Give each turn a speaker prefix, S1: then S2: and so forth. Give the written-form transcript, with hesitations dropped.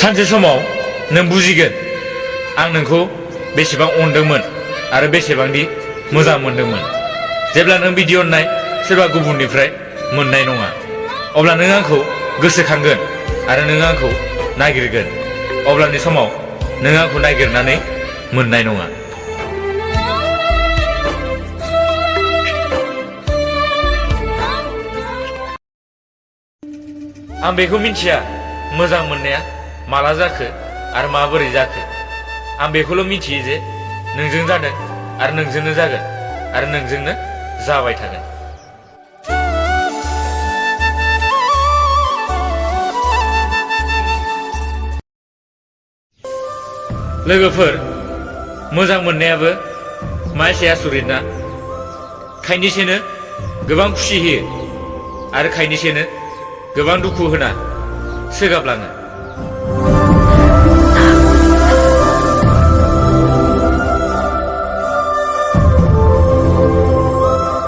S1: सानसे समाव नों बुजिगोन आं नोंखौ बेसेबां अनदोंमोन आरो बेसेबांदि मोजां मोनदोंमोन। जेब्ला नों बिदि अननाय सोरबा गुबुननिफ्राय मोननाय नङा, अब्ला नों आंखौ गोसोखांगोन आरो नों आंखौ नागिरगोन। अब्लानि समाव नों आंखौ नागिरनानै मोननाय नङा। आं बेखौ मिथिया मोजां मोननाया माला जाखो आरो माबोरै जाखो। आं बेखौल' मिथियो जे नोंजों जादों आरो नोंजोंनो जागोन आरो नोंजोंनो जाबाय थागोन। लोगोफोर, मोजां मोननायाबो मा एसे आसरित ना? खायनोसेनो गोबां खुसि होयो आरो खायनोसेनो गोबां दुखु होना सोगाबलाङो।